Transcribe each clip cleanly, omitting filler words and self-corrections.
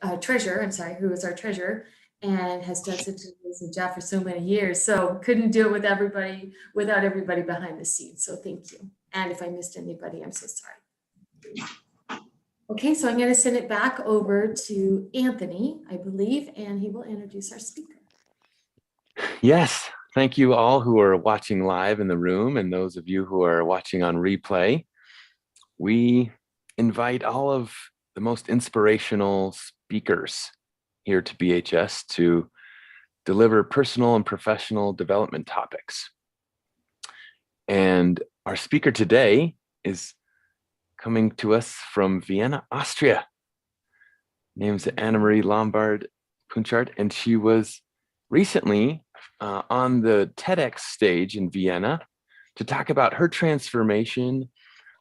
and treasurer, I'm sorry, who is our treasurer and has done such an amazing job for so many years. So couldn't do it with everybody, without everybody behind the scenes. So thank you. And if I missed anybody, I'm so sorry. Okay, so I'm going to send it back over to Anthony, I believe, and he will introduce our speaker. Yes, thank you all who are watching live in the room and those of you who are watching on replay. We invite all of the most inspirational speakers here to BHS to deliver personal and professional development topics. And our speaker today is coming to us from Vienna, Austria. Name's Anna-Marie Lombard-Punchart, and she was recently on the TEDx stage in Vienna to talk about her transformation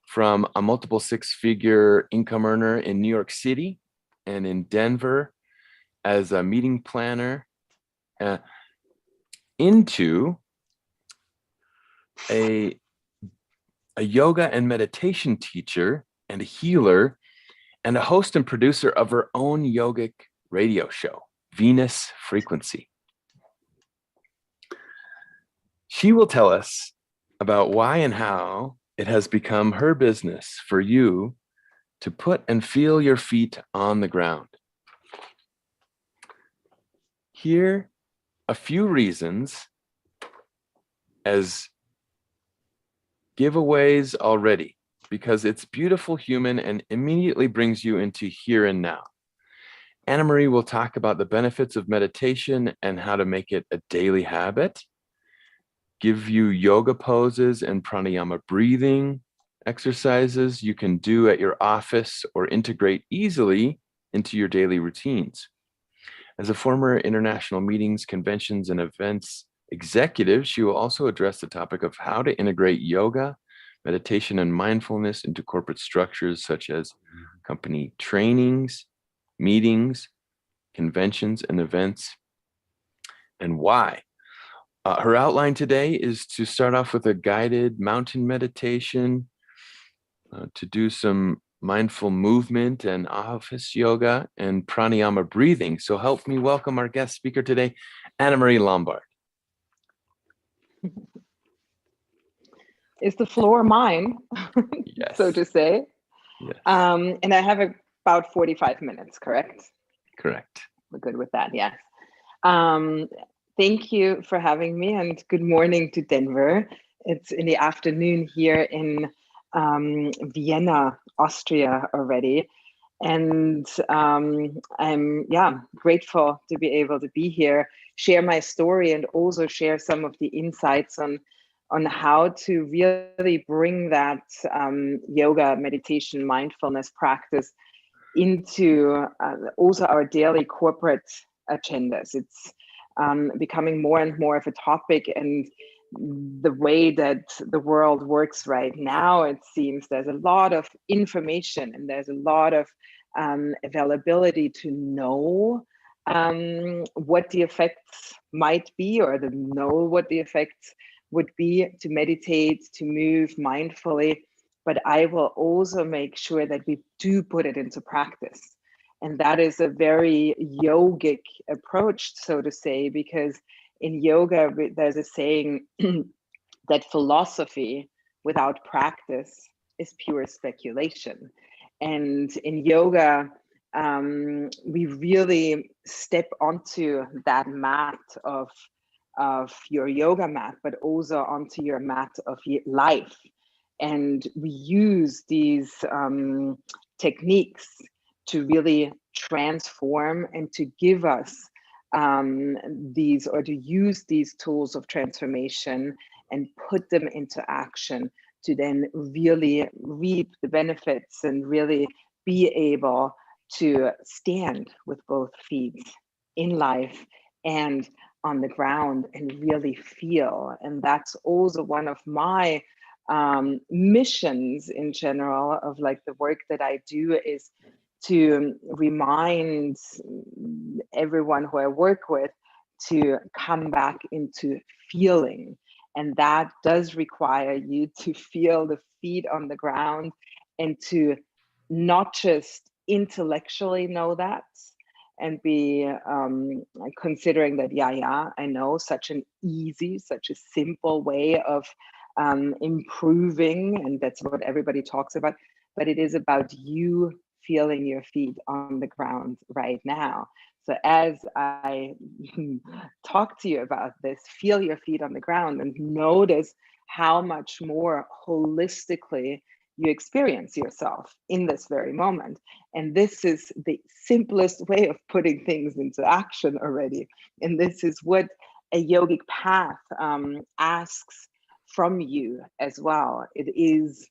from a multiple six-figure income earner in New York City and in Denver as a meeting planner into a yoga and meditation teacher and a healer and a host and producer of her own yogic radio show, Venus Frequency. She will tell us about why and how it has become her business for you to put and feel your feet on the ground. Here, a few reasons as giveaways already, because it's beautiful human and immediately brings you into here and now. Anna-Marie will talk about the benefits of meditation and how to make it a daily habit, give you yoga poses and pranayama breathing exercises you can do at your office or integrate easily into your daily routines. As a former international meetings, conventions, and events executive, she will also address the topic of how to integrate yoga, meditation, and mindfulness into corporate structures such as company trainings, meetings, conventions, and events, and why. Her outline today is to start off with a guided mountain meditation, to do some mindful movement and office yoga and pranayama breathing. So help me welcome our guest speaker today, Anna-Marie Lombard. Is the floor mine, Yes. so to say? Yes. And I have about 45 minutes, correct? Correct. We're good with that, yes. Thank you for having me, and good morning to Denver. It's in the afternoon here in Vienna, Austria already. And I'm grateful to be able to be here, share my story, and also share some of the insights on how to really bring that yoga, meditation, mindfulness practice into also our daily corporate agendas. It's becoming more and more of a topic, and the way that the world works right now, it seems there's a lot of information and there's a lot of availability to know what the effects might be, or to know what the effects would be to meditate, to move mindfully. But I will also make sure that we do put it into practice. And that is a very yogic approach, so to say, because in yoga, there's a saying that philosophy without practice is pure speculation. And in yoga, we really step onto that mat of your yoga mat, but also onto your mat of life. And we use these techniques to really transform and to give us to use these tools of transformation and put them into action to then really reap the benefits and really be able to stand with both feet in life and on the ground and really feel. And that's also one of my missions in general of like the work that I do, is to remind everyone who I work with to come back into feeling. And that does require you to feel the feet on the ground and to not just intellectually know that and be considering that, yeah, I know such a simple way of improving, and that's what everybody talks about, but it is about you feeling your feet on the ground right now. So as I talk to you about this, feel your feet on the ground and notice how much more holistically you experience yourself in this very moment. And this is the simplest way of putting things into action already. And this is what a yogic path asks from you as well. It is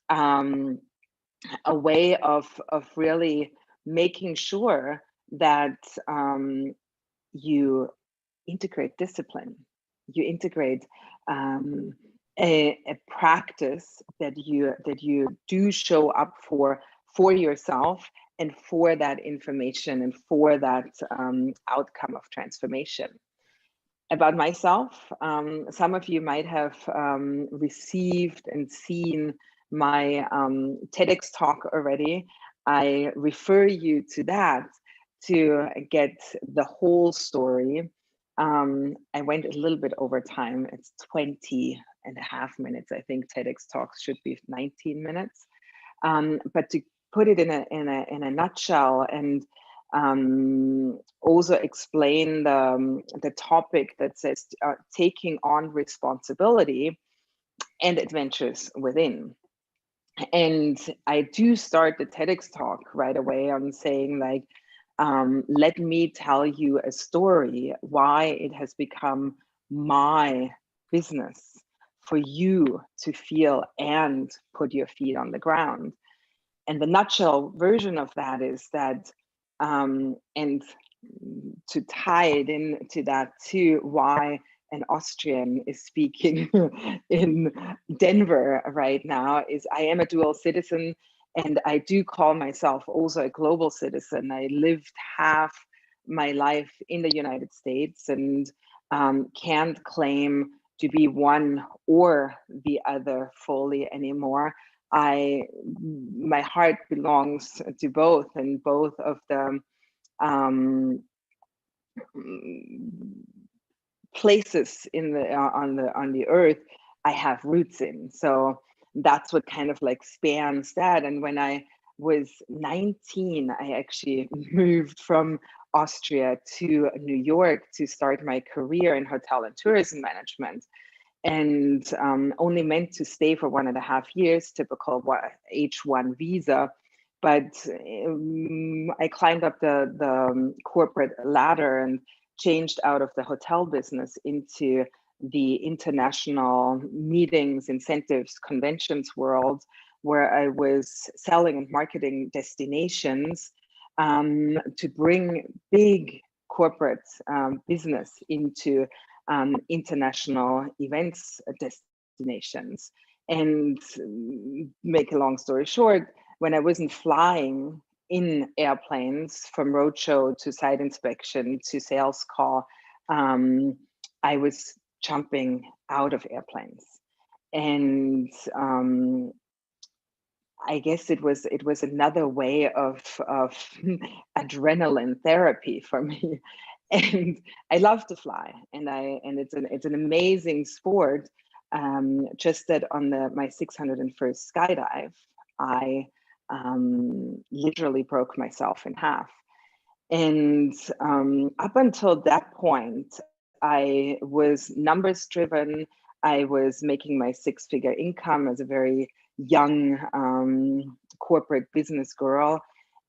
a way of really making sure that you integrate discipline, you integrate a practice that you do show up for yourself and for that information and for that outcome of transformation. About myself, some of you might have received and seen my TEDx talk already. I refer you to that to get the whole story. I went a little bit over time. It's 20 and a half minutes. I think TEDx talks should be 19 minutes. But to put it in a nutshell and also explain the topic that says taking on responsibility and adventures within. And I do start the TEDx talk right away on saying, like, let me tell you a story why it has become my business for you to feel and put your feet on the ground. And the nutshell version of that is that, and to tie it into that too, why an Austrian is speaking in Denver right now is I am a dual citizen, and I do call myself also a global citizen. I lived half my life in the United States and can't claim to be one or the other fully anymore. My heart belongs to both, and both of the places in the on the earth I have roots in. So that's what kind of like spans that. And when I was 19, I actually moved from Austria to New York to start my career in hotel and tourism management, and only meant to stay for 1.5 years, typical H1 visa. But I climbed up the corporate ladder and changed out of the hotel business into the international meetings, incentives, conventions world, where I was selling and marketing destinations to bring big corporate business into international events destinations. And make a long story short, when I wasn't flying in airplanes from roadshow to site inspection to sales call, I was jumping out of airplanes. And I guess it was another way of adrenaline therapy for me. And I love to fly, and it's an amazing sport. Just that on my 601st skydive, I literally broke myself in half. And up until that point, I was numbers driven. I was making my 6-figure income as a very young corporate business girl.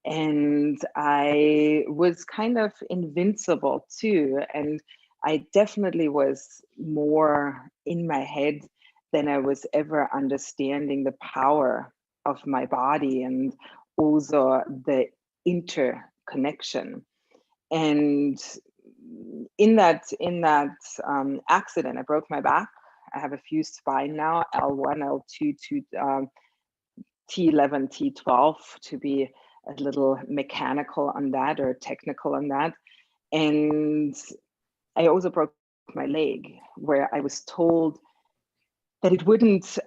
And I was kind of invincible too. And I definitely was more in my head than I was ever understanding the power of my body and also the interconnection. And in that accident, I broke my back. I have a fused spine now, L1, L2, T11, T12, to be a little mechanical on that or technical on that. And I also broke my leg, where I was told that it wouldn't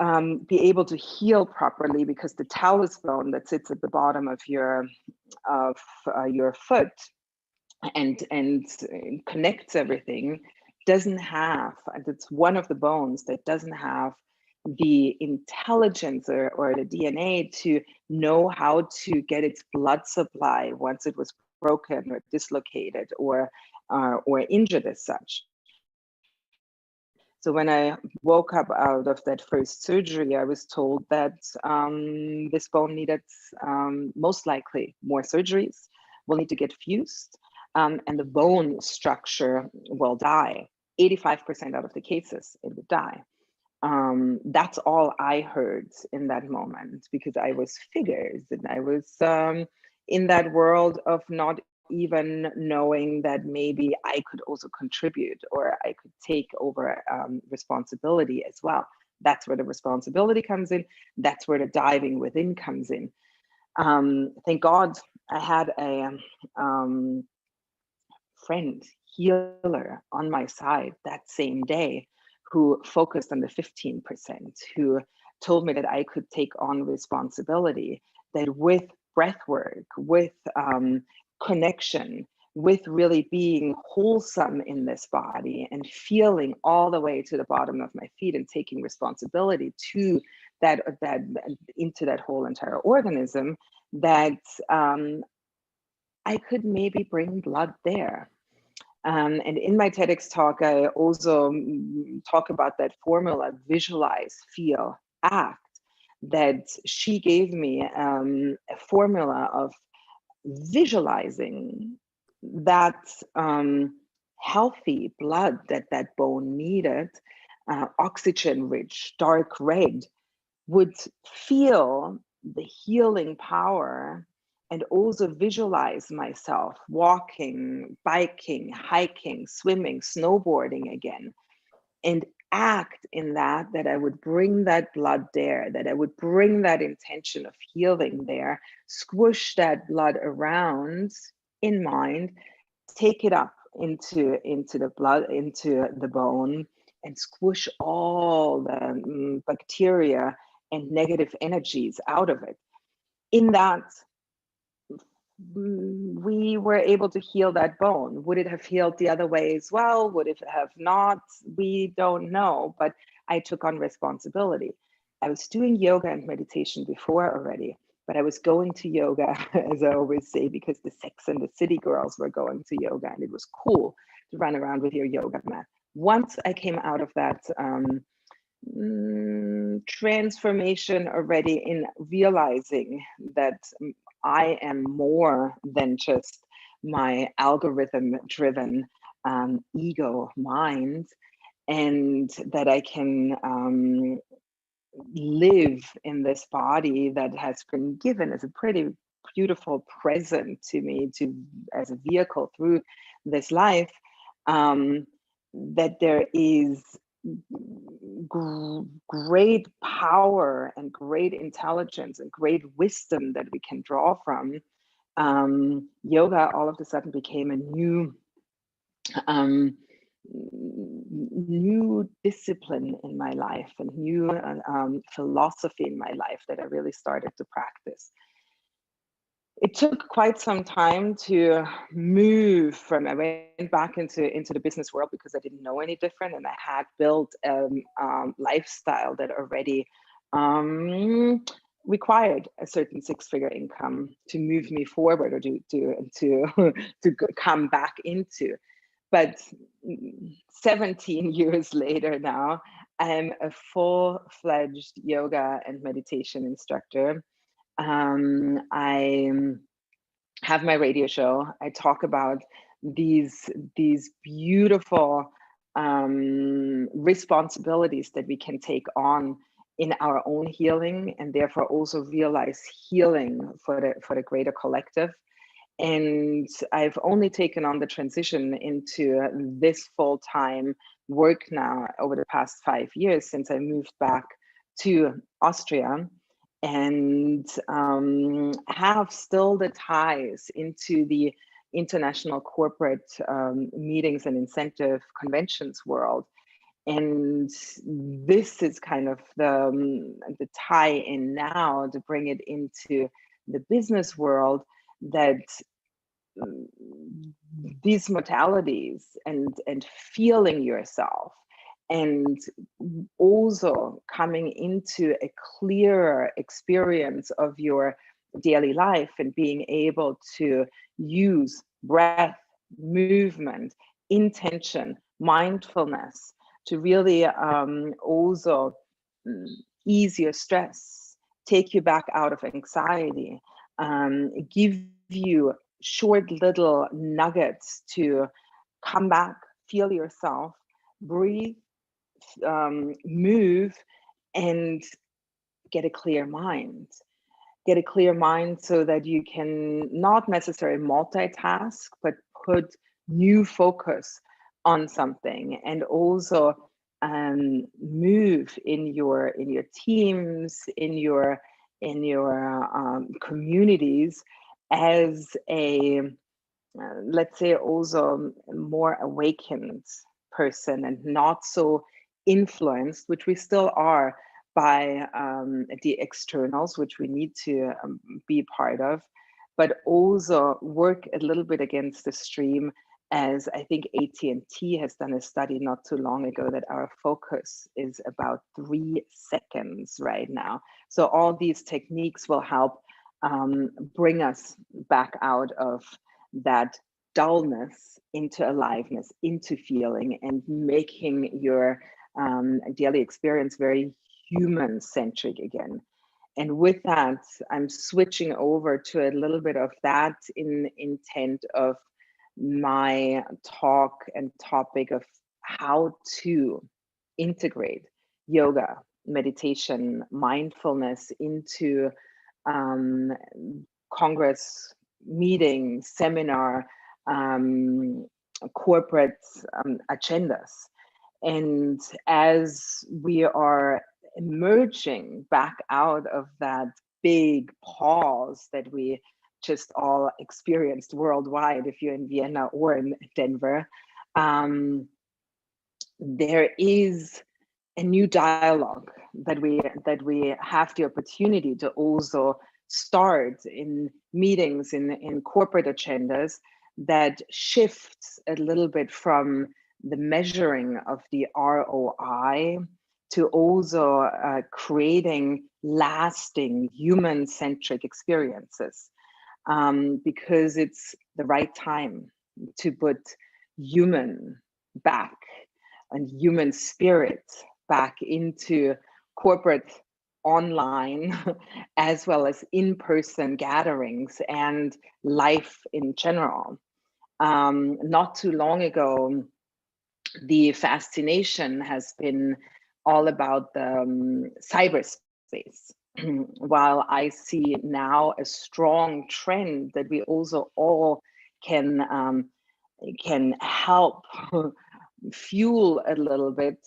be able to heal properly because the talus bone that sits at the bottom of your foot and connects everything doesn't have, and it's one of the bones that doesn't have the intelligence or the DNA to know how to get its blood supply once it was broken or dislocated or injured as such. So when I woke up out of that first surgery, I was told that this bone needed most likely more surgeries, will need to get fused, and the bone structure will die. 85% out of the cases, it would die. That's all I heard in that moment, because I was figures and I was in that world of not even knowing that maybe I could also contribute or I could take over responsibility as well. That's where the responsibility comes in. That's where the diving within comes in. Thank God I had a friend, healer on my side that same day who focused on the 15%, who told me that I could take on responsibility, that with breath work, with connection, with really being wholesome in this body and feeling all the way to the bottom of my feet and taking responsibility to that into that whole entire organism, that I could maybe bring blood there. And in my TEDx talk, I also talk about that formula: visualize, feel, act, that she gave me a formula of visualizing that healthy blood that bone needed, oxygen rich, dark red, would feel the healing power, and also visualize myself walking, biking, hiking, swimming, snowboarding again, and act in that I would bring that blood there, that I would bring that intention of healing there, squish that blood around in mind, take it up into the blood, into the bone, and squish all the bacteria and negative energies out of it. In that, we were able to heal that bone. Would it have healed the other way as well? Would it have not? We don't know, but I took on responsibility. I was doing yoga and meditation before already, but I was going to yoga, as I always say, because the Sex and the City girls were going to yoga, and it was cool to run around with your yoga mat. Once I came out of that transformation already, in realizing that I am more than just my algorithm-driven ego mind, and that I can live in this body that has been given as a pretty beautiful present to me, as a vehicle through this life, that there is great power and great intelligence and great wisdom that we can draw from. Yoga all of a sudden became a new discipline in my life, and new philosophy in my life that I really started to practice. It took quite some time to move from, I went back into the business world because I didn't know any different, and I had built a lifestyle that already required a certain six-figure income to move me forward, or to come back into. But 17 years later now, I'm a full-fledged yoga and meditation instructor. I have my radio show. I talk about these beautiful responsibilities that we can take on in our own healing, and therefore also realize healing for the greater collective. And I've only taken on the transition into this full-time work now over the past 5 years, since I moved back to Austria, and have still the ties into the international corporate meetings and incentive conventions world. And this is kind of the tie in now to bring it into the business world, that these modalities and feeling yourself, and also coming into a clearer experience of your daily life, and being able to use breath, movement, intention, mindfulness to really also ease your stress, take you back out of anxiety, give you short little nuggets to come back, feel yourself, breathe, move, and get a clear mind. Get a clear mind so that you can not necessarily multitask, but put new focus on something, and also move in your teams, in your communities as a let's say also more awakened person, and not so influenced, which we still are, by the externals, which we need to be part of, but also work a little bit against the stream, as I think AT&T has done a study not too long ago, that our focus is about 3 seconds right now. So all these techniques will help bring us back out of that dullness into aliveness, into feeling, and making your daily experience very human-centric again. And with that, I'm switching over to a little bit of that in intent of my talk and topic of how to integrate yoga, meditation, mindfulness into Congress meeting, seminar, corporate agendas. And as we are emerging back out of that big pause that we just all experienced worldwide, if you're in Vienna or in Denver, there is a new dialogue that we have the opportunity to also start in meetings, in corporate agendas, that shifts a little bit from the measuring of the ROI to also creating lasting human-centric experiences, because it's the right time to put human back and human spirit back into corporate, online, as well as in-person gatherings and life in general. Not too long ago, the fascination has been all about the cyberspace, while I see now a strong trend that we also all can help fuel a little bit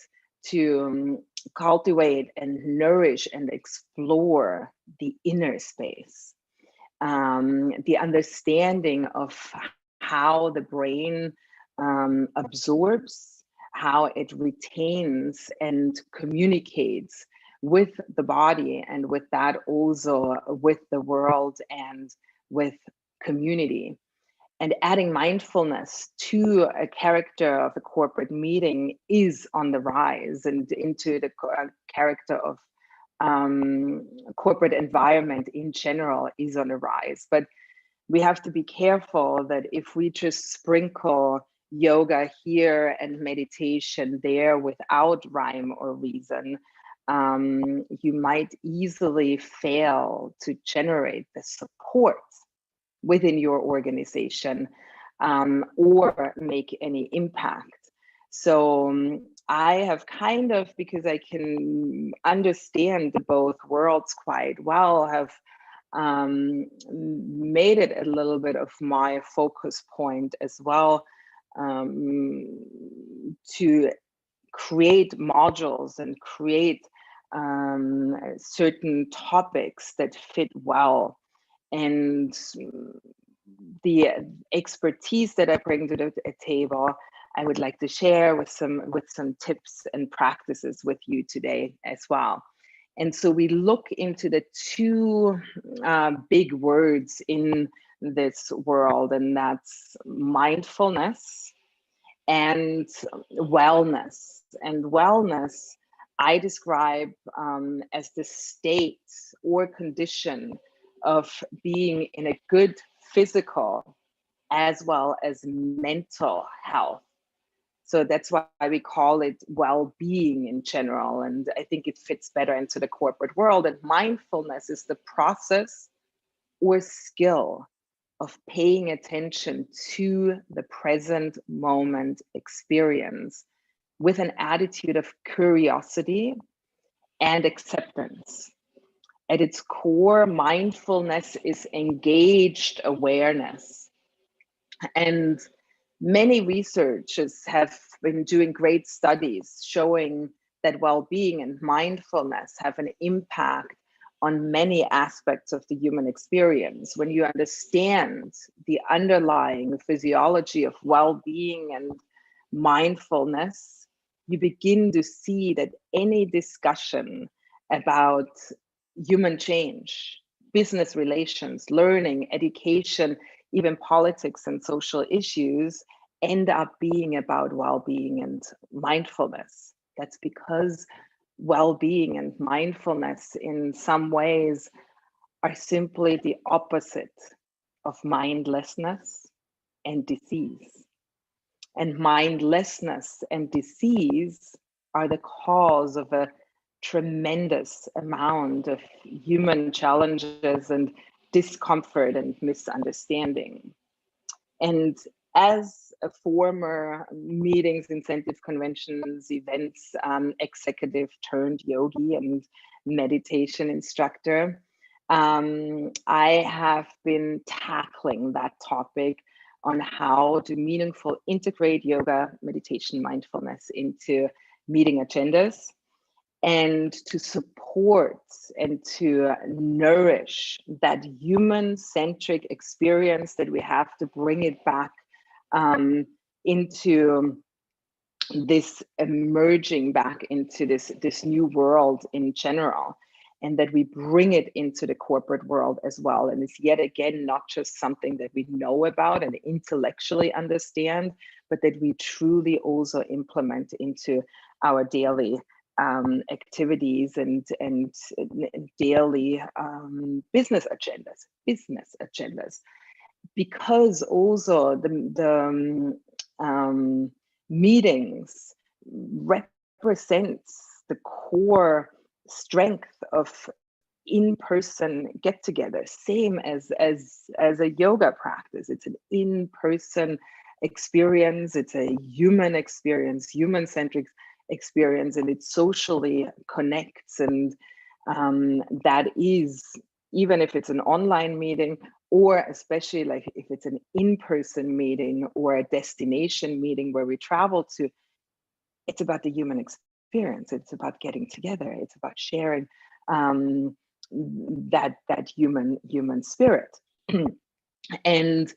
to cultivate and nourish and explore the inner space, the understanding of how the brain absorbs, how it retains and communicates with the body, and with that also with the world and with community. And adding mindfulness to a character of a corporate meeting is on the rise, and into the character of corporate environment in general is on the rise. But we have to be careful that if we just sprinkle yoga here and meditation there without rhyme or reason, you might easily fail to generate the support within your organization, or make any impact. So I have kind of, because I can understand both worlds quite well, have made it a little bit of my focus point as well, to create modules and create certain topics that fit well. And the expertise that I bring to the table I would like to share with some tips and practices with you today as well. And so we look into the two big words in this world, and that's mindfulness and wellness. And wellness, I describe as the state or condition of being in a good physical as well as mental health. So that's why we call it well-being in general. And I think it fits better into the corporate world. And mindfulness is the process or skill of paying attention to the present moment experience with an attitude of curiosity and acceptance. At its core, mindfulness is engaged awareness. And many researchers have been doing great studies showing that well-being and mindfulness have an impact on many aspects of the human experience. When you understand the underlying physiology of well-being and mindfulness, you begin to see that any discussion about human change, business relations, learning, education, even politics and social issues end up being about well-being and mindfulness. That's because well-being and mindfulness in some ways are simply the opposite of mindlessness and disease. And mindlessness and disease are the cause of a tremendous amount of human challenges and discomfort and misunderstanding. And as a former meetings, incentive conventions, events executive turned yogi and meditation instructor, I have been tackling that topic on how to meaningful integrate yoga, meditation, mindfulness into meeting agendas, and to support and to nourish that human-centric experience, that we have to bring it back into this emerging back into this new world in general, and that we bring it into the corporate world as well. And it's yet again not just something that we know about and intellectually understand, but that we truly also implement into our daily activities and daily business agendas, because also the meetings represents the core strength of in-person get-together, same as a yoga practice. It's an in-person experience, it's a human experience, human-centric experience, and it socially connects. And that is, even if it's an online meeting, or especially like if it's an in-person meeting or a destination meeting where we travel to, it's about the human experience. It's about getting together. It's about sharing that human spirit. And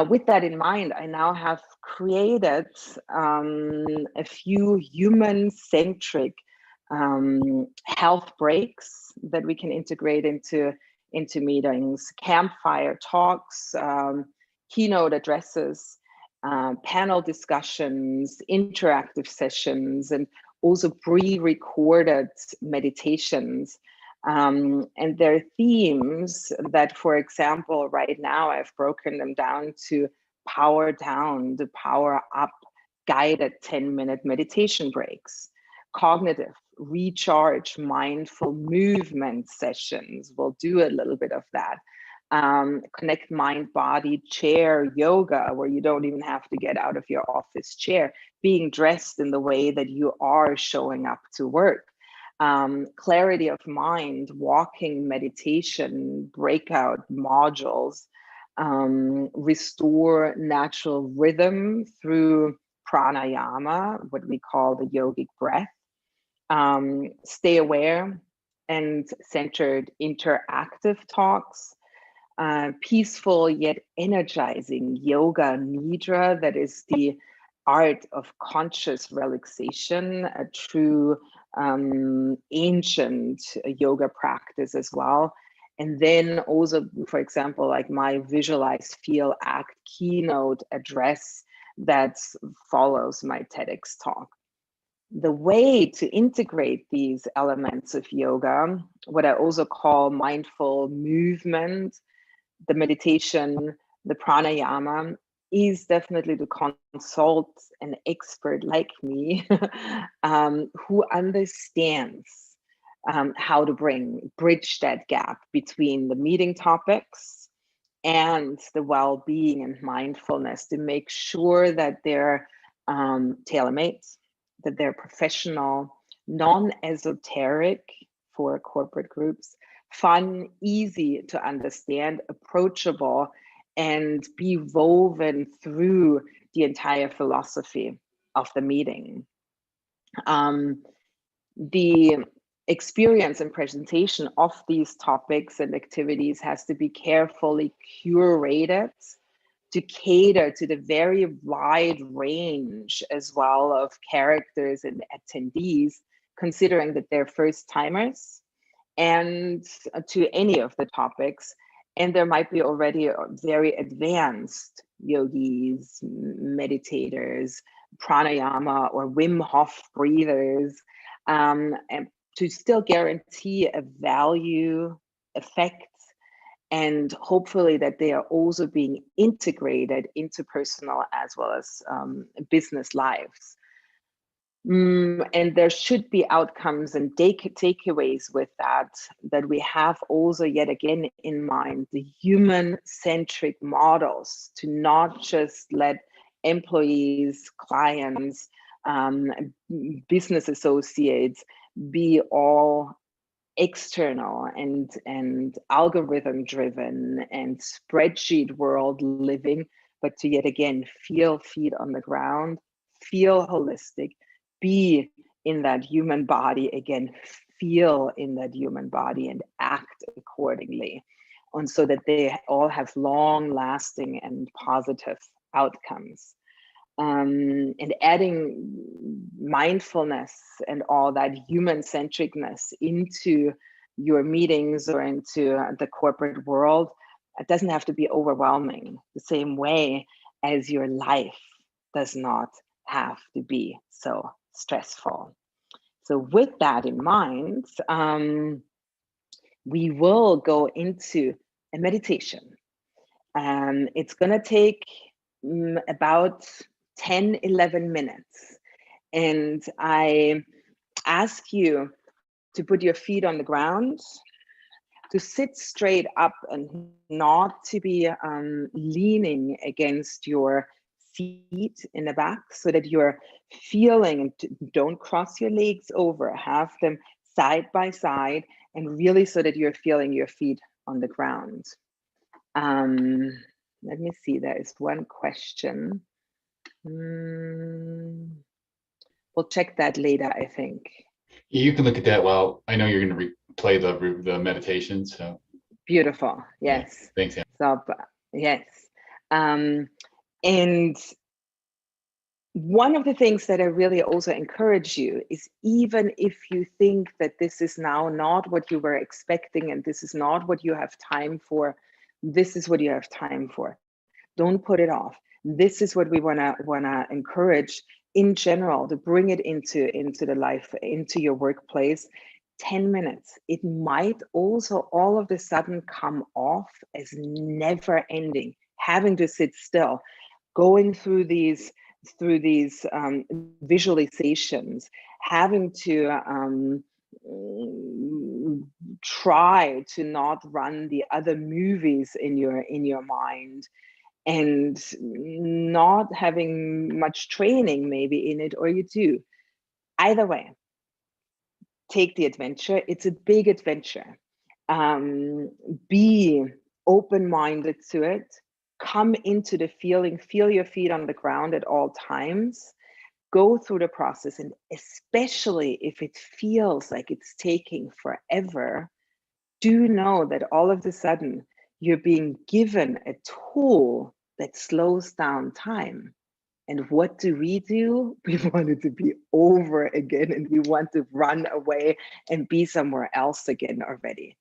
with that in mind, I now have created a few human-centric health breaks that we can integrate into meetings, campfire talks, keynote addresses, panel discussions, interactive sessions, and also pre-recorded meditations. And there are themes that, for example, right now I've broken them down to power down, to power up, guided 10-minute meditation breaks, cognitive recharge, mindful movement sessions. We'll do a little bit of that. Connect mind, body, chair yoga, where you don't even have to get out of your office chair, being dressed in the way that you are showing up to work. Clarity of mind, walking meditation, breakout modules, restore natural rhythm through pranayama, what we call the yogic breath, stay aware and centered interactive talks, peaceful yet energizing yoga nidra, that is the art of conscious relaxation, a true ancient yoga practice as well. And then also, for example, like my visualize, feel, act keynote address that follows my TEDx talk. The way to integrate these elements of yoga, what I also call mindful movement, the meditation, the pranayama, is definitely to consult an expert like me who understands how to bridge that gap between the meeting topics and the well-being and mindfulness, to make sure that they're tailor-made, that they're professional, non-esoteric for corporate groups, fun, easy to understand, approachable, and be woven through the entire philosophy of the meeting. The experience and presentation of these topics and activities has to be carefully curated to cater to the very wide range as well of characters and attendees, considering that they're first timers and to any of the topics. And there might be already very advanced yogis, meditators, pranayama or Wim Hof breathers, and to still guarantee a value, effect, and hopefully that they are also being integrated into personal as well as business lives. And there should be outcomes and takeaways with that, that we have also yet again in mind the human-centric models, to not just let employees, clients, business associates be all external and algorithm driven and spreadsheet world living, but to yet again feel feet on the ground, feel holistic, be in that human body again, feel in that human body and act accordingly. And so that they all have long lasting and positive outcomes. And adding mindfulness and all that human centricness into your meetings or into the corporate world, it doesn't have to be overwhelming, the same way as your life does not have to be so stressful. So with that in mind, we will go into a meditation. It's going to take about 10, 11 minutes. And I ask you to put your feet on the ground, to sit straight up and not to be leaning against your feet in the back, so that you're feeling, and don't cross your legs over, have them side by side, and really so that you're feeling your feet on the ground. Let me see, there is one question. We'll check that later, I think. You can look at that while I know you're going to replay the meditation. So beautiful. Yes. Yeah. Thanks. Anne. So yes. And one of the things that I really also encourage you is, even if you think that this is now not what you were expecting and this is not what you have time for, this is what you have time for. Don't put it off. This is what we wanna encourage in general, to bring it into the life, into your workplace. 10 minutes. It might also all of a sudden come off as never ending, having to sit still, going through these visualizations, having to try to not run the other movies in your mind, and not having much training maybe in it, or you do. Either way, take the adventure. It's a big adventure. Be open-minded to it. Come into the feeling, feel your feet on the ground at all times. Go through the process, and especially if it feels like it's taking forever, do know that all of a sudden you're being given a tool that slows down time. And what do? We want it to be over again, and we want to run away and be somewhere else again already.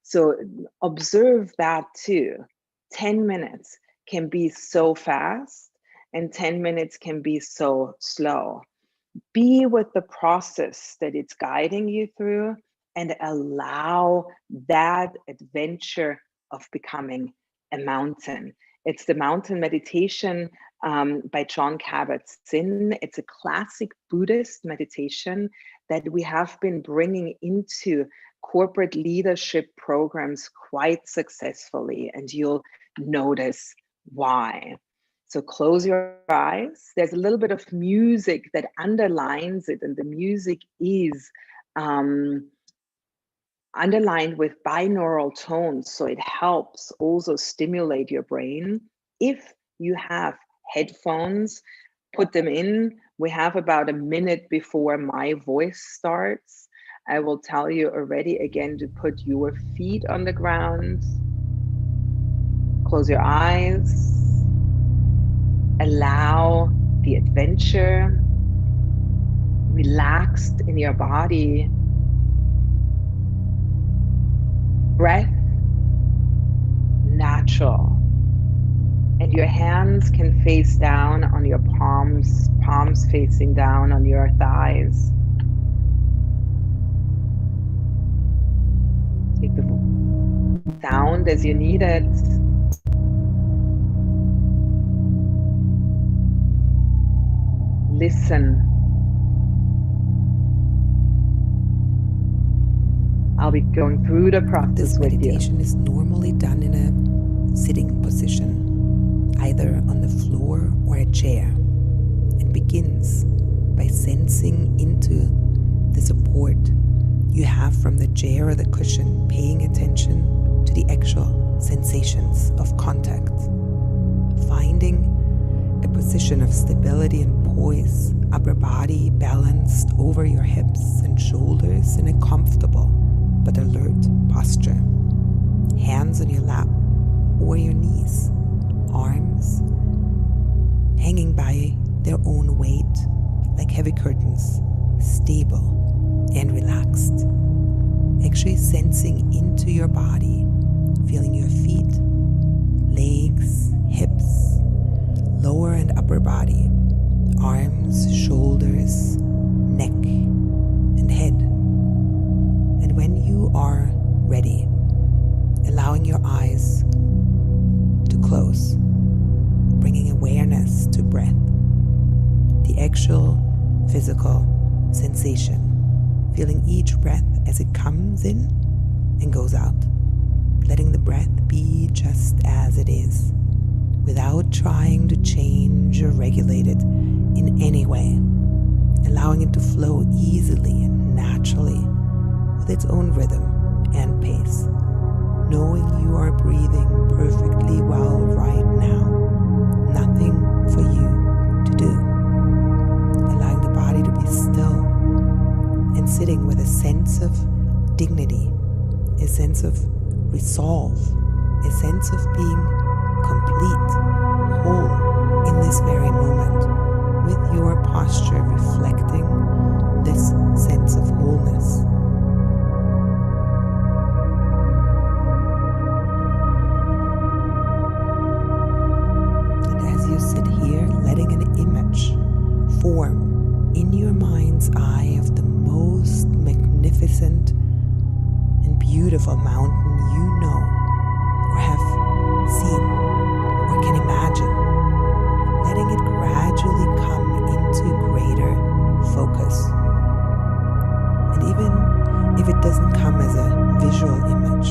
So observe that too. 10 minutes can be so fast, and 10 minutes can be so slow. Be with the process that it's guiding you through, and allow that adventure of becoming a mountain. It's the mountain meditation by John Kabat-Zinn. It's a classic Buddhist meditation that we have been bringing into corporate leadership programs quite successfully, and you'll notice why. So close your eyes. There's a little bit of music that underlines it, and the music is underlined with binaural tones, so it helps also stimulate your brain. If you have headphones, put them in. We have about a minute before my voice starts. I will tell you already again to put your feet on the ground. Close your eyes. Allow the adventure. Relaxed in your body. Breath natural. And your hands can face down on your palms facing down on your thighs. Take the sound as you need it. Listen. I'll be going through the process This with you. meditation is normally done in a sitting position, either on the floor or a chair, and begins by sensing into the support you have from the chair or the cushion, paying attention to the actual sensations of contact, finding a position of stability and poise, upper body balanced over your hips and shoulders in a comfortable but alert posture. Hands on your lap or your knees, arms hanging by their own weight like heavy curtains, stable and relaxed. Actually sensing into your body, feeling your feet, legs, hips, lower and upper body, arms, shoulders, neck, and head. And when you are ready, allowing your eyes to close, bringing awareness to breath, the actual physical sensation, feeling each breath as it comes in and goes out, letting the breath be just as it is, without trying to change or regulate it in any way, allowing it to flow easily and naturally with its own rhythm and pace, knowing you are breathing perfectly well right now, nothing for you to do, allowing the body to be still and sitting with a sense of dignity, a sense of resolve, a sense of being complete, whole in this very moment, with your posture reflecting this sense of wholeness. And as you sit here, letting an image form in your mind's eye of the most magnificent and beautiful mountain you know or have seen or can imagine, letting it gradually come into greater focus. And even if it doesn't come as a visual image,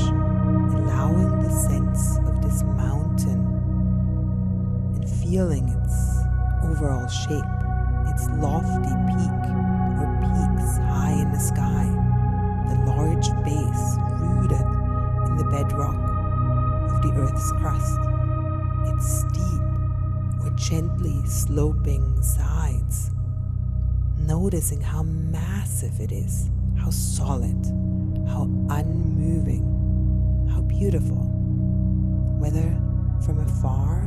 allowing the sense of this mountain and feeling its overall shape, its lofty peak or peaks high in the sky, the large base rooted in the bedrock of the Earth's crust, its steep or gently sloping sides, noticing how massive it is, how solid, how unmoving, how beautiful, whether from afar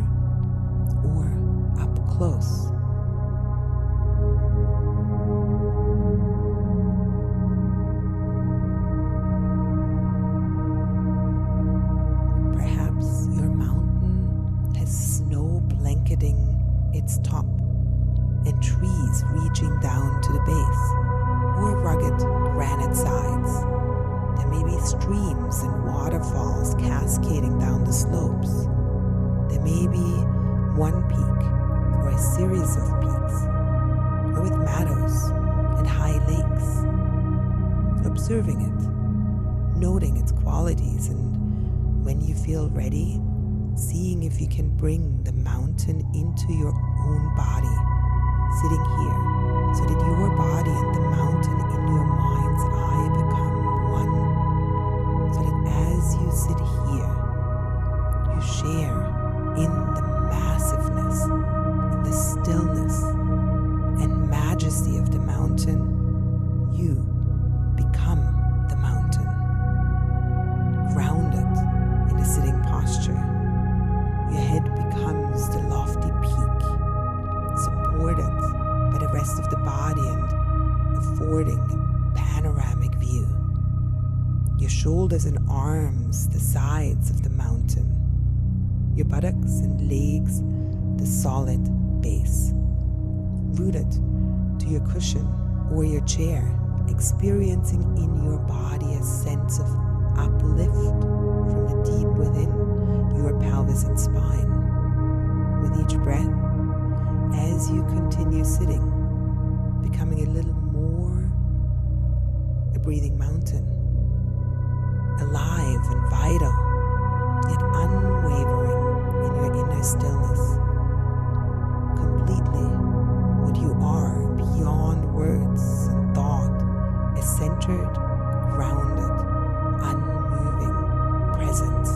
or up close, top, and trees reaching down to the base, or rugged granite sides. There may be streams and waterfalls cascading down the slopes. There may be one peak or a series of peaks, or with meadows and high lakes. Observing it, noting its qualities, and when you feel ready, seeing if you can bring the mountain into your own body, sitting here, so that your body and the mountain in your mind's eye become one, so that as you sit here, you share in the massiveness and the stillness and majesty of the mountain. You become the mountain, grounded in the sitting posture. Your head becomes the lofty peak, supported by the rest of the body and affording a panoramic view. Your shoulders and arms, the sides of the mountain. Your buttocks and legs, the solid base. Rooted to your cushion or your chair, experiencing in your body a sense of uplift from the deep within your pelvis and spine. With each breath, as you continue sitting, becoming a little more a breathing mountain, alive and vital, yet unwavering in your inner stillness, completely what you are beyond words and thought, a centered, grounded, unmoving presence.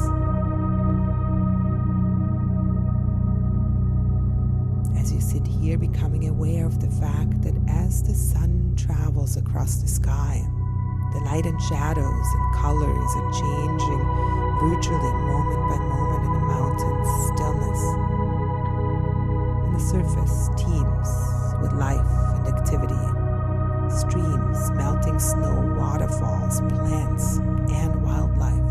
As you sit here, becoming aware of the fact that as the sun travels across the sky, the light and shadows and colors are changing virtually moment by moment in the mountain's stillness. And the surface teems with life and activity. Streams, melting snow, waterfalls, plants, and wildlife.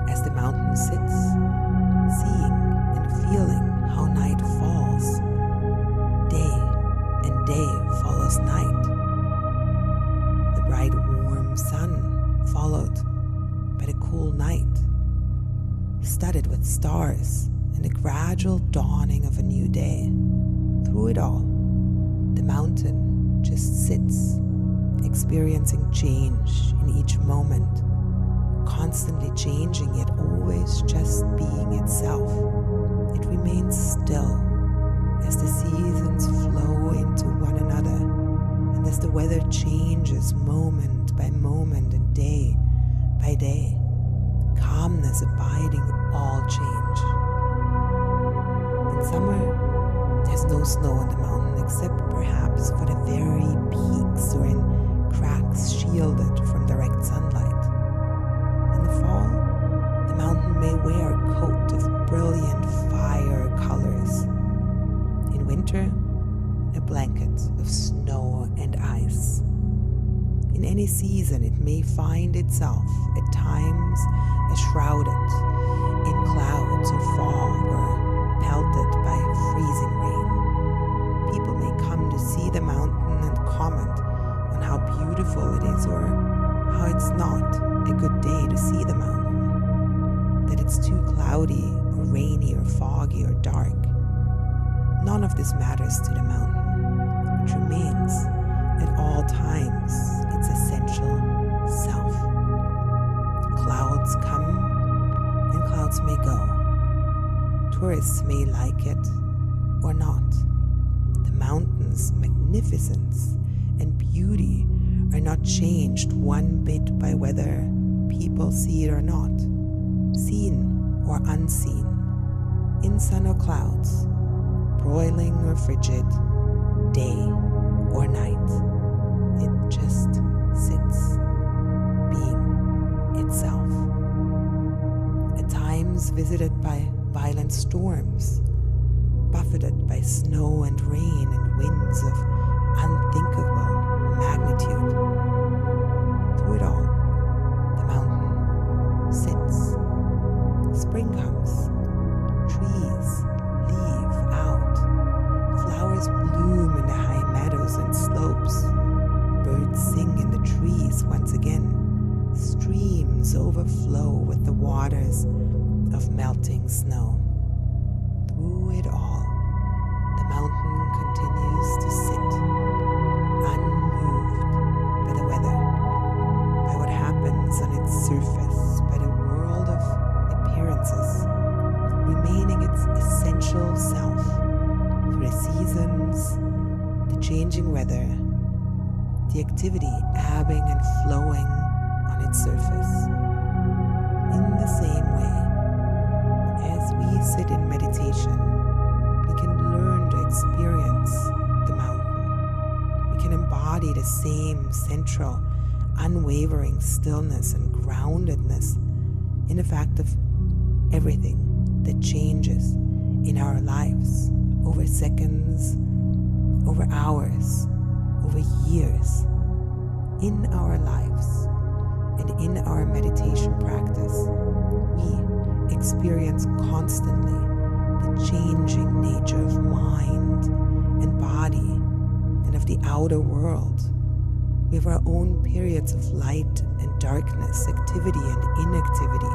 As the mountain sits, seeing and feeling how night falls, day and day follows night. The bright warm sun followed by the cool night, studded with stars and the gradual dawning of a new day. Through it all, the mountain just sits, experiencing change in each moment, constantly changing, yet always just being itself. It remains still as the seasons flow into one another, and as the weather changes moment by moment and day by day, calmness abiding all change. In summer, there's no snow on the mountain except perhaps for the very peaks or in cracks shielded from direct sunlight. In the fall, the mountain may wear a coat of brilliant fire colors. In winter, a blanket of snow and ice. In any season, it may find itself at times shrouded in clouds or fog or pelted by freezing rain. People may come to see the mountain and comment on how beautiful it is or how it's not a good day to see the mountain, that it's too cloudy or rainy or foggy or dark. None of this matters to the mountain, which remains at all times its essential self. Clouds come and clouds may go. Tourists may like it or not. The mountain's magnificence and beauty are not changed one bit by whether people see it or not, seen or unseen, in sun or clouds, broiling or frigid, day or night. It just sits, being itself. At times visited by violent storms, buffeted by snow and rain and winds of unthinkable magnitude. Through it all, the mountain sits. Spring comes, overflow with the waters of melting snow. Through it all, the mountain continues to sit, unmoved by the weather, by what happens on its surface, by the world of appearances, remaining its essential self through the seasons, the changing weather, the activity ebbing and flowing on its surface. In the same way, as we sit in meditation, we can learn to experience the mountain. We can embody the same central, unwavering stillness and groundedness in the fact of everything that changes in our lives over seconds, over hours, over years, in our lives and in our meditation practice. We experience constantly the changing nature of mind and body and of the outer world. We have our own periods of light and darkness, activity and inactivity,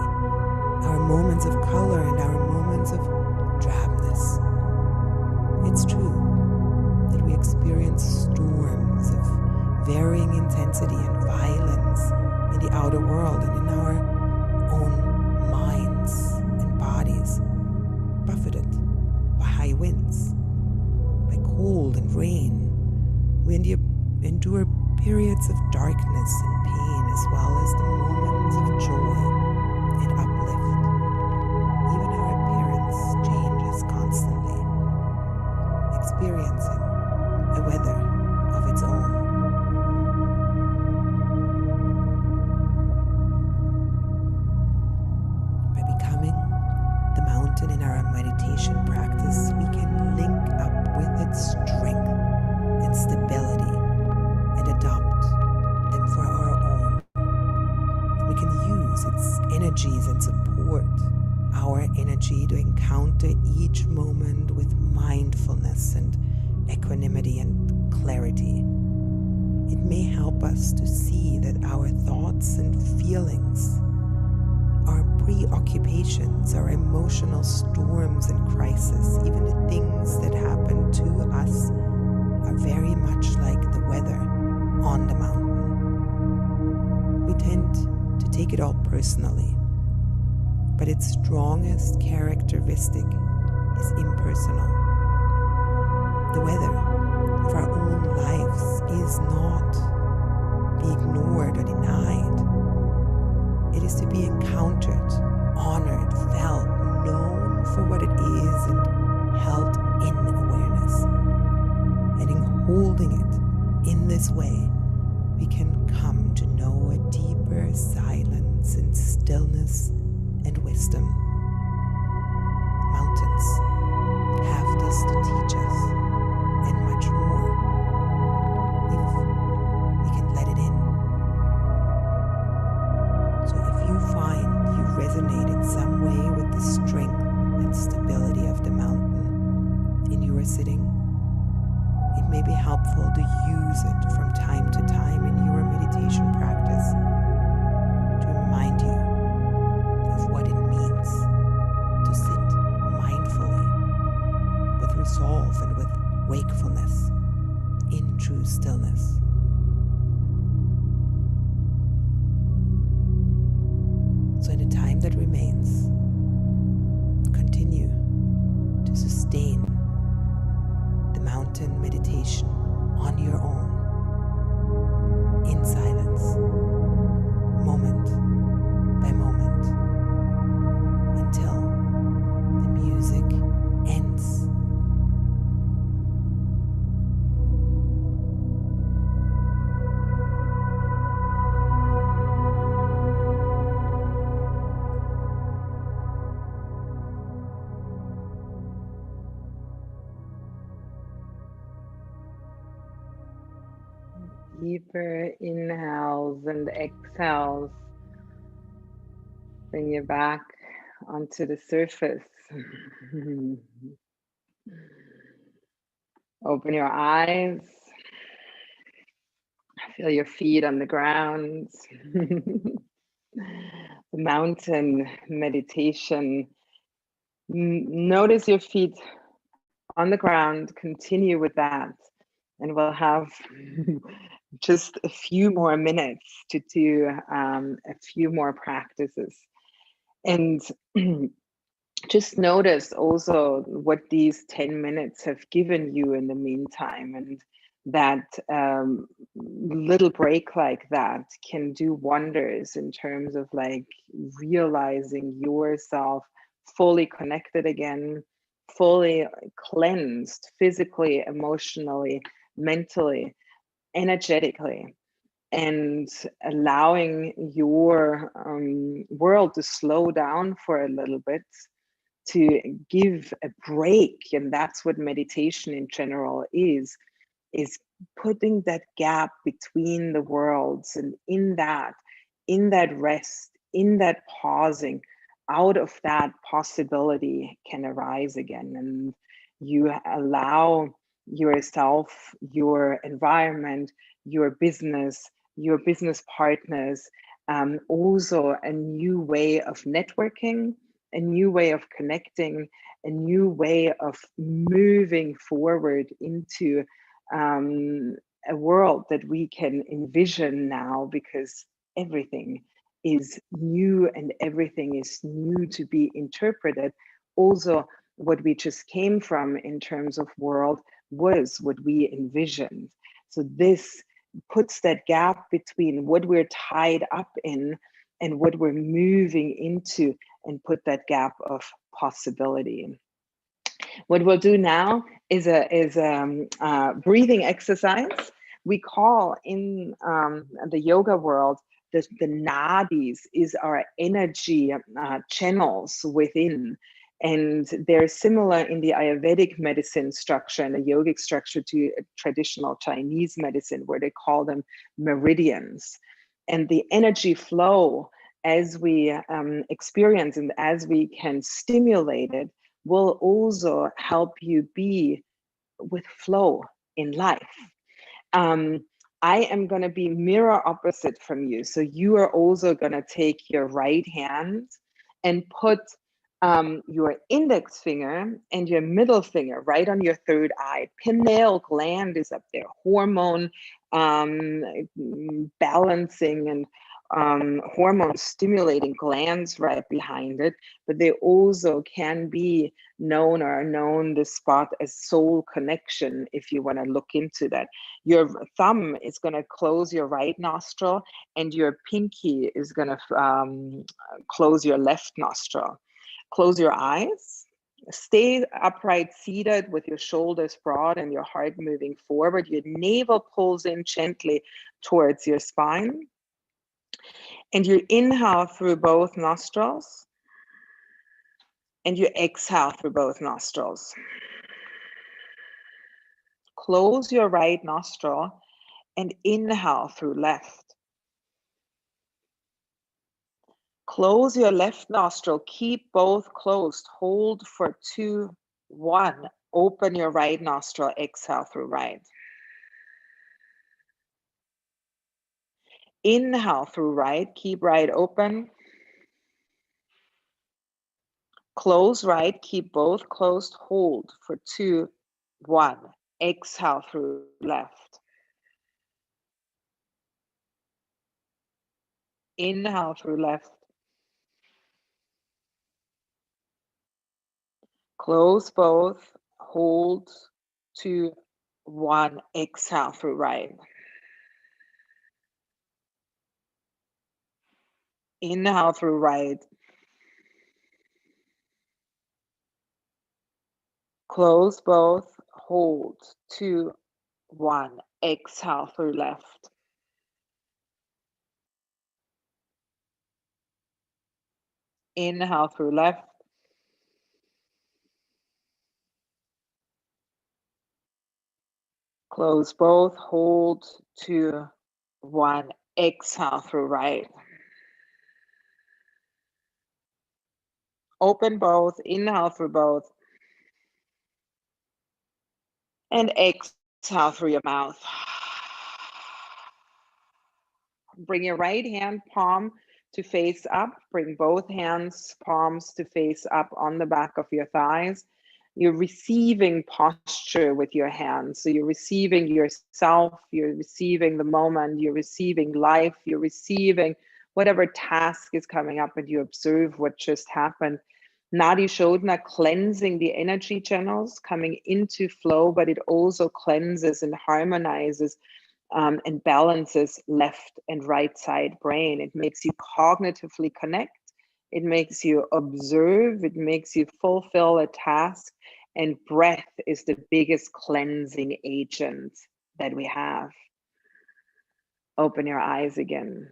our moments of color and our moments of drabness. It's true that we experience storms of varying intensity and violence in the outer world and in our own minds and bodies, buffeted by high winds, by cold and rain. We endure periods of darkness and pain, as well as the moments of joy and uplift. Even our appearance changes constantly, experiencing a weather of its own. By becoming the mountain in our meditation practice, we can link up with its strength and stability and adopt them for our own. We can use its energies and support our energy to encounter each moment with mindfulness and equanimity and clarity. It may help us to see that our thoughts and feelings, our preoccupations, our emotional storms and crises, even the things that happen to us, are very much like the weather on the mountain. We tend to take it all personally, but its strongest characteristic is impersonal. The weather of our own lives is not be ignored or denied. It is to be encountered, honored, felt, known for what it is, and held in awareness. And in holding it in this way, we can come to know a deeper silence and stillness and wisdom. Mountains have this to teach us, and much more, if we can let it in. So if you find you resonate in some way with the strength and stability of the mountain in your sitting, it may be helpful to use it from time to time in your meditation practice to remind you of what it means to sit mindfully, with resolve and with wakefulness, in true stillness. So in the time that remains, continue to sustain the mountain meditation on your own, in silence, moment by moment, until the music ends. Deeper inhales and exhales. Bring you back onto the surface. Open your eyes. Feel your feet on the ground. The mountain meditation. Notice your feet on the ground, continue with that. And we'll have just a few more minutes to do a few more practices. And just notice also what these 10 minutes have given you in the meantime, and that little break like that can do wonders in terms of like realizing yourself fully connected again, fully cleansed physically, emotionally, mentally, energetically, and allowing your world to slow down for a little bit, to give a break. And that's what meditation in general is putting that gap between the worlds, and in that rest, in that pausing, out of that possibility can arise again, and you allow yourself, your environment, your business partners, also a new way of networking, a new way of connecting, a new way of moving forward into a world that we can envision now, because everything is new and everything is new to be interpreted. Also, what we just came from in terms of world was what we envisioned. So this puts that gap between what we're tied up in and what we're moving into, and put that gap of possibility. What we'll do now is a breathing exercise. We call in the yoga world the nadis is our energy channels within. And they're similar in the Ayurvedic medicine structure and the yogic structure to traditional Chinese medicine, where they call them meridians. And the energy flow, as we experience and as we can stimulate it, will also help you be with flow in life. I am going to be mirror opposite from you. So you are also going to take your right hand and put your index finger and your middle finger right on your third eye. Pineal gland is up there, hormone balancing and hormone stimulating glands right behind it, but they also can be known this spot as soul connection, if you want to look into that. Your thumb is going to close your right nostril, and your pinky is going to close your left nostril. Close your eyes. Stay upright seated with your shoulders broad and your heart moving forward. Your navel pulls in gently towards your spine. And you inhale through both nostrils, and you exhale through both nostrils. Close your right nostril and inhale through left. Close your left nostril, keep both closed, hold for 2, 1. Open your right nostril, exhale through right. Inhale through right, keep right open. Close right, keep both closed, hold for 2, 1. Exhale through left. Inhale through left. Close both, hold 2, 1. Exhale through right. Inhale through right. Close both, hold 2, 1. Exhale through left. Inhale through left. Close both, hold 2, 1. Exhale through right. Open both, inhale through both. And exhale through your mouth. Bring your right hand palm to face up. Bring both hands, palms to face up on the back of your thighs. You're receiving posture with your hands. So you're receiving yourself, you're receiving the moment, you're receiving life, you're receiving whatever task is coming up, and you observe what just happened. Nadi Shodhana, cleansing the energy channels, coming into flow, but it also cleanses and harmonizes and balances left and right side brain. It makes you cognitively connect. It makes you observe. It makes you fulfill a task. And breath is the biggest cleansing agent that we have. Open your eyes again.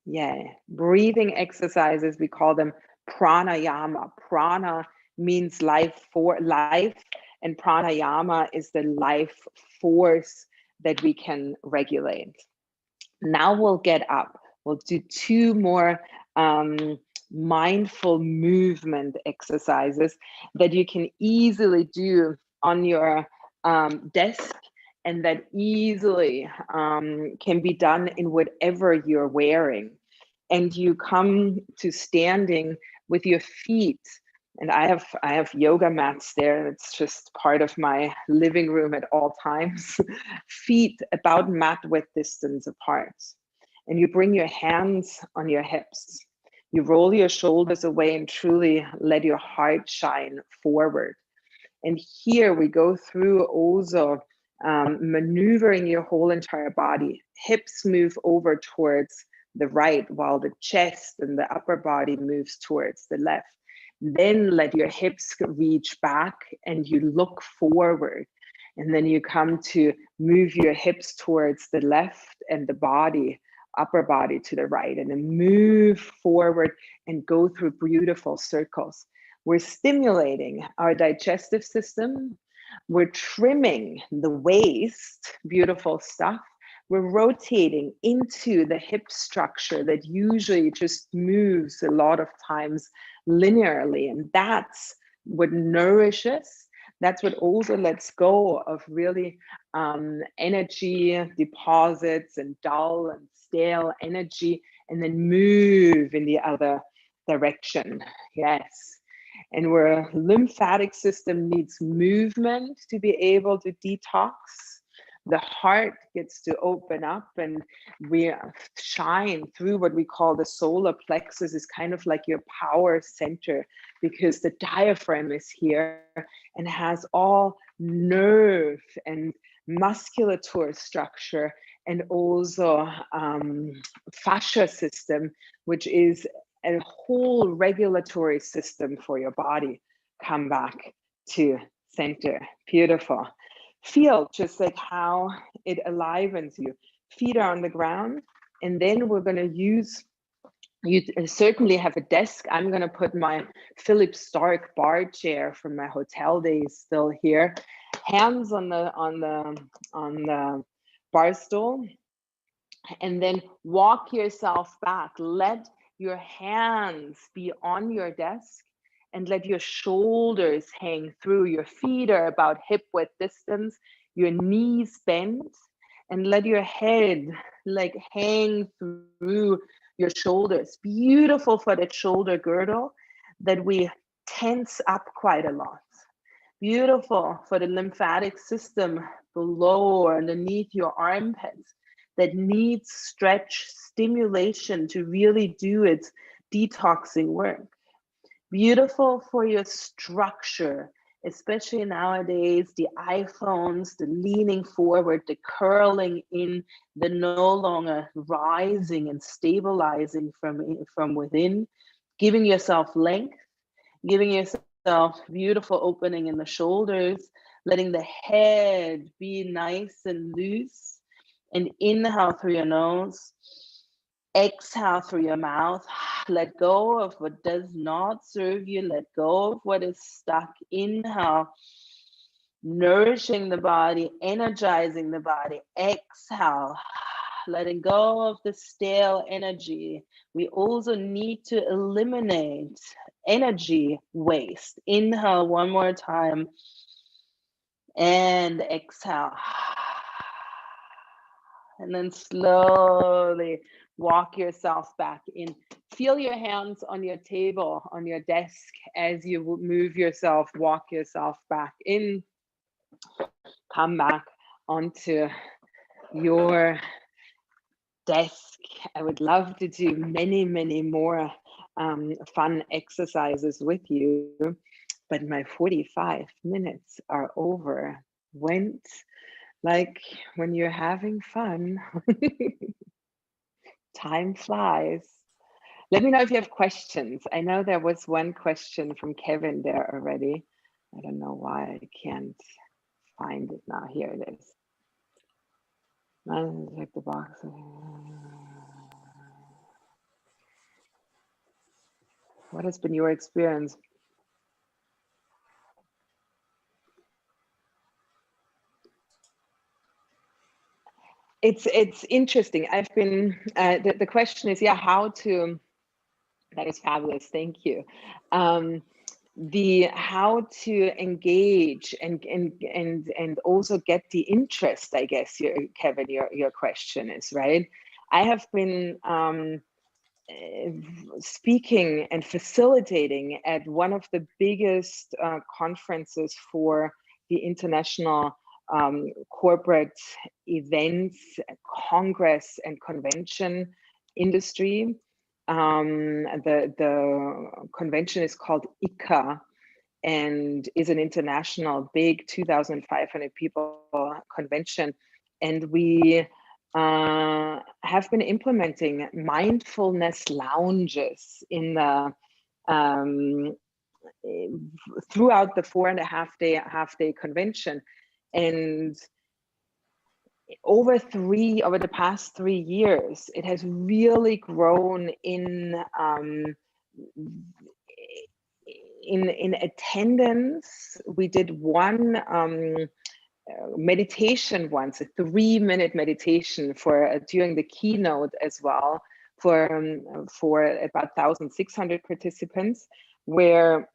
Yeah. Breathing exercises, we call them pranayama. Prana means life, and pranayama is the life force that we can regulate. Now we'll get up. We'll do 2 more mindful movement exercises that you can easily do on your desk, and that easily can be done in whatever you're wearing. And you come to standing with your feet. And I have yoga mats there. It's just part of my living room at all times. Feet about mat width distance apart. And you bring your hands on your hips. You roll your shoulders away and truly let your heart shine forward. And here we go through also maneuvering your whole entire body. Hips move over towards the right, while the chest and the upper body moves towards the left. Then let your hips reach back and you look forward. And then you come to move your hips towards the left and the body, upper body to the right, and then move forward and go through beautiful circles. We're stimulating our digestive system. We're trimming the waist, beautiful stuff. We're rotating into the hip structure that usually just moves a lot of times linearly. And that's what nourishes. That's what also lets go of really energy deposits and dull and stale energy, and then move in the other direction. Yes. And where lymphatic system needs movement to be able to detox, the heart gets to open up, and we shine through what we call the solar plexus. Is kind of like your power center, because the diaphragm is here and has all nerve and musculature structure, and also fascia system, which is a whole regulatory system for your body. Come back to center. Beautiful. Feel just like how it enlivens you. Feet are on the ground, and then we're going to use, you certainly have a desk. I'm going to put my Philip Stark bar chair from my hotel days still here. Hands on the bar stool, and then walk yourself back. Let your hands be on your desk, and let your shoulders hang through. Your feet are about hip width distance, your knees bend, and let your head like hang through your shoulders. Beautiful for that shoulder girdle that we tense up quite a lot. Beautiful for the lymphatic system below or underneath your armpits that needs stretch, stimulation to really do its detoxing work. Beautiful for your structure, especially nowadays, the iPhones, the leaning forward, the curling in, the no longer rising and stabilizing from within, giving yourself length, giving yourself beautiful opening in the shoulders, letting the head be nice and loose, and inhale through your nose. Exhale through your mouth. Let go of what does not serve you. Let go of what is stuck. Inhale, nourishing the body, energizing the body. Exhale, letting go of the stale energy. We also need to eliminate energy waste. Inhale one more time, and exhale. And then slowly walk yourself back in. Feel your hands on your table, on your desk, as you move yourself, walk yourself back in. Come back onto your desk. I would love to do many, many more fun exercises with you, but my 45 minutes are over. Went like when you're having fun. Time flies. Let me know if you have questions. I know there was one question from Kevin there already. I don't know why I can't find it now. Here it is. Check the box. What has been your experience? It's interesting. I've been the question is, yeah, how to. That is fabulous. Thank you. The how to engage and also get the interest, I guess, Kevin, your question is, right? I have been speaking and facilitating at one of the biggest conferences for the international corporate events, congress and convention industry. The convention is called ICA and is an international big 2,500 people convention. And we have been implementing mindfulness lounges in the throughout the 4.5 day convention. And over the past 3 years, it has really grown in attendance. We did one meditation once, a 3-minute meditation for during the keynote as well, for about 1,600 participants, where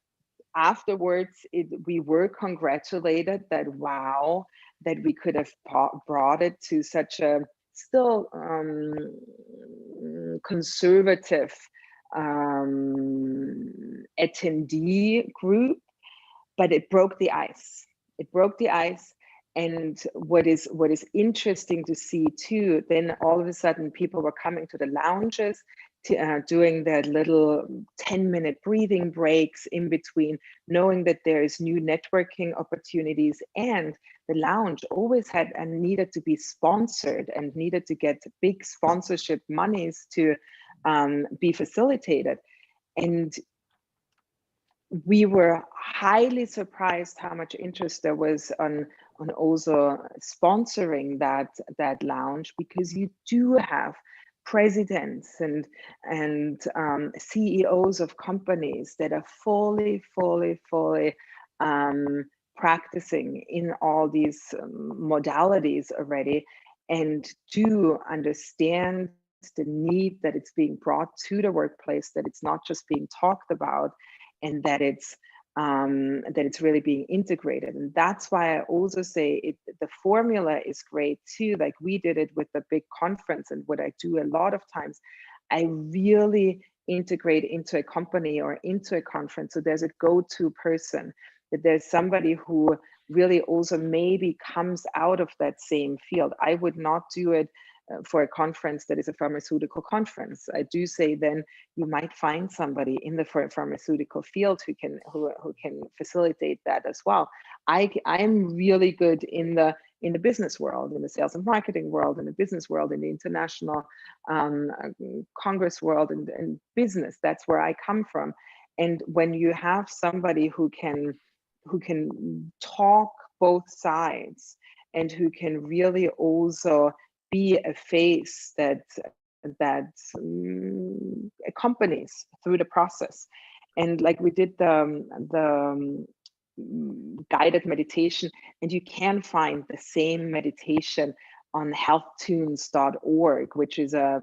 afterwards we were congratulated that wow, that we could have brought it to such a still conservative attendee group, but it broke the ice. It broke the ice. And what is interesting to see too, then all of a sudden people were coming to the lounges, doing their little 10-minute breathing breaks in between, knowing that there is new networking opportunities. And the lounge always had and needed to be sponsored and needed to get big sponsorship monies to be facilitated. And we were highly surprised how much interest there was on also sponsoring that lounge, because you do have presidents and CEOs of companies that are fully practicing in all these modalities already, and do understand the need that it's being brought to the workplace, that it's not just being talked about, and that it's really being integrated. And that's why I also say the formula is great too. Like we did it with the big conference, and what I do a lot of times, I really integrate into a company or into a conference. So there's a go-to person, that there's somebody who really also maybe comes out of that same field. I would not do it for a conference that is a pharmaceutical conference. I do say then you might find somebody in the pharmaceutical field who can facilitate that as well. I'm really good in the business world, in the sales and marketing world, in the business world, in the international congress world, and business. That's where I come from. And when you have somebody who can talk both sides, and who can really also be a face that accompanies through the process. And like we did the guided meditation, and you can find the same meditation on healthtunes.org, which is a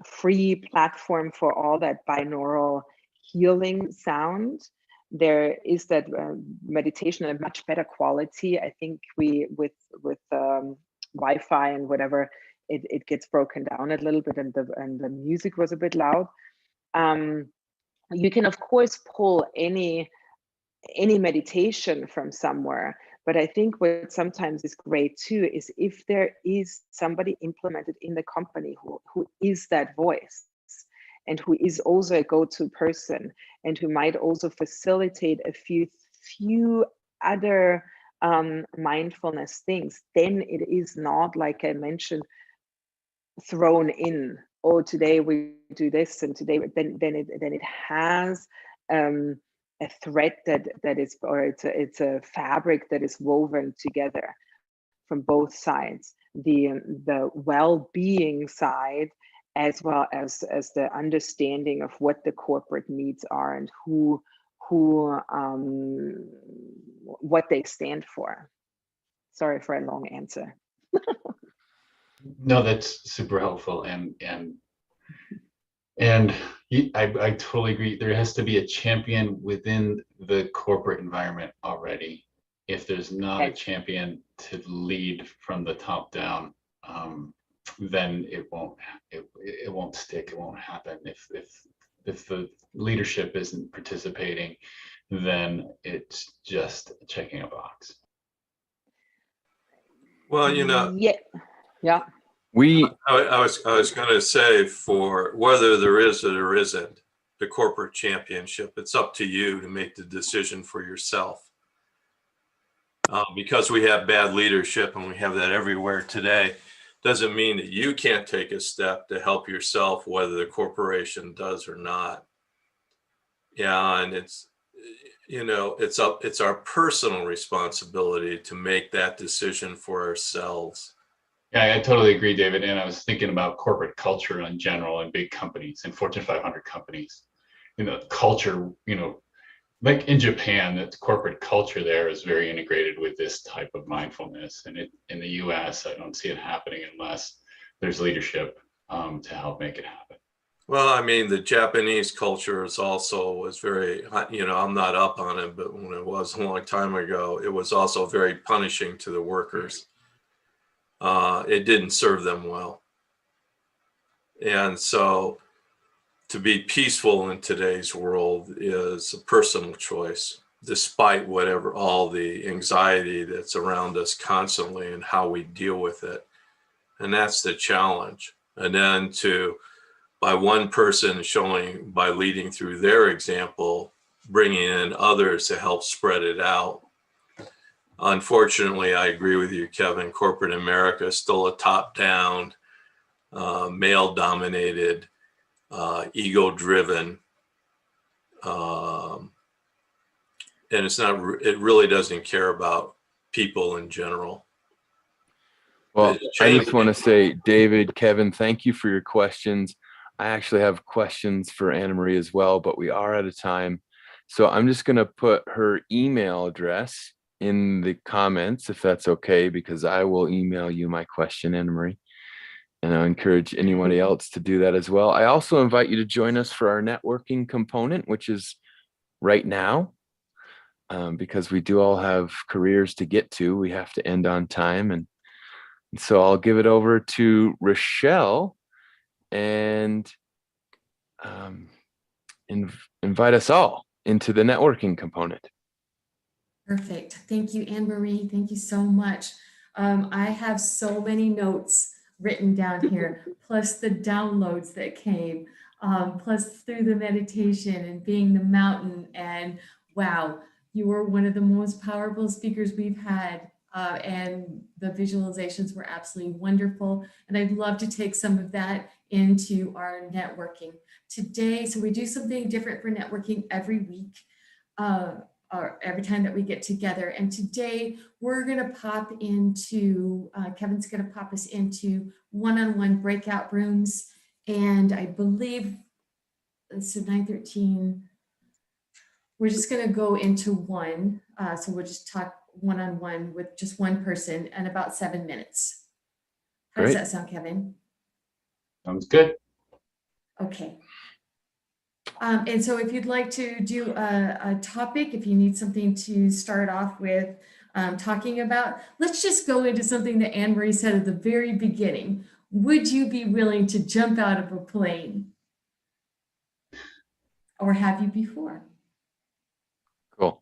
free platform for all that binaural healing sound. There is that meditation in a much better quality. I think we with Wi-Fi and whatever, it gets broken down a little bit, and the music was a bit loud. You can of course pull any meditation from somewhere, but I think what sometimes is great too is if there is somebody implemented in the company who is that voice, and who is also a go-to person, and who might also facilitate a few other mindfulness things, then it is not, like I mentioned, thrown in. Oh, today we do this, and today then it has a thread that is, or it's a fabric that is woven together from both sides, the well-being side, as well as the understanding of what the corporate needs are, and who what they stand for. Sorry for a long answer. No, that's super helpful, and I totally agree. There has to be a champion within the corporate environment already. If there's not a champion to lead from the top down, then it won't stick. It won't happen. If the leadership isn't participating, then it's just checking a box. Well, you know, yeah. I was going to say, for whether there is or there isn't the corporate championship, it's up to you to make the decision for yourself. Because we have bad leadership, and we have that everywhere today, doesn't mean that you can't take a step to help yourself, whether the corporation does or not. Yeah, and it's, you know, it's our personal responsibility to make that decision for ourselves. Yeah, I totally agree, David. And I was thinking about corporate culture in general in big companies and Fortune 500 companies. You know, culture, you know, like in Japan, that corporate culture there is very integrated with this type of mindfulness. And in the US, I don't see it happening unless there's leadership to help make it happen. Well, I mean, the Japanese culture was very, you know, I'm not up on it, but when it was a long time ago, it was also very punishing to the workers. It didn't serve them well. And so to be peaceful in today's world is a personal choice, despite all the anxiety that's around us constantly and how we deal with it. And that's the challenge. And then by one person by leading through their example, bringing in others to help spread it out. Unfortunately, I agree with you, Kevin. Corporate America is still a top-down, male-dominated, ego-driven, and it really doesn't care about people in general. Well, I just want to say, David, Kevin, thank you for your questions. I actually have questions for Anna Marie as well, but we are out of time. So I'm just going to put her email address in the comments, if that's okay, because I will email you my question, Anna Marie. And I encourage anybody else to do that as well. I also invite you to join us for our networking component, which is right now, because we do all have careers to get to. We have to end on time. And so I'll give it over to Rochelle and invite us all into the networking component. Perfect. Thank you, Anne Marie. Thank you so much. I have so many notes written down here, plus the downloads that came, plus through the meditation and being the mountain. And wow, you were one of the most powerful speakers we've had. And the visualizations were absolutely wonderful. And I'd love to take some of that into our networking today. So we do something different for networking every week, or every time that we get together. And today we're gonna pop into, Kevin's gonna pop us into one-on-one breakout rooms. And I believe, so 9:13, we're just gonna go into one. So we'll just talk one-on-one with just one person in about 7 minutes. How does that sound, Kevin? Sounds good. Okay. And so if you'd like to do a topic, if you need something to start off with talking about, let's just go into something that Anne Marie said at the very beginning. would you be willing to jump out of a plane? Or have you before? Cool.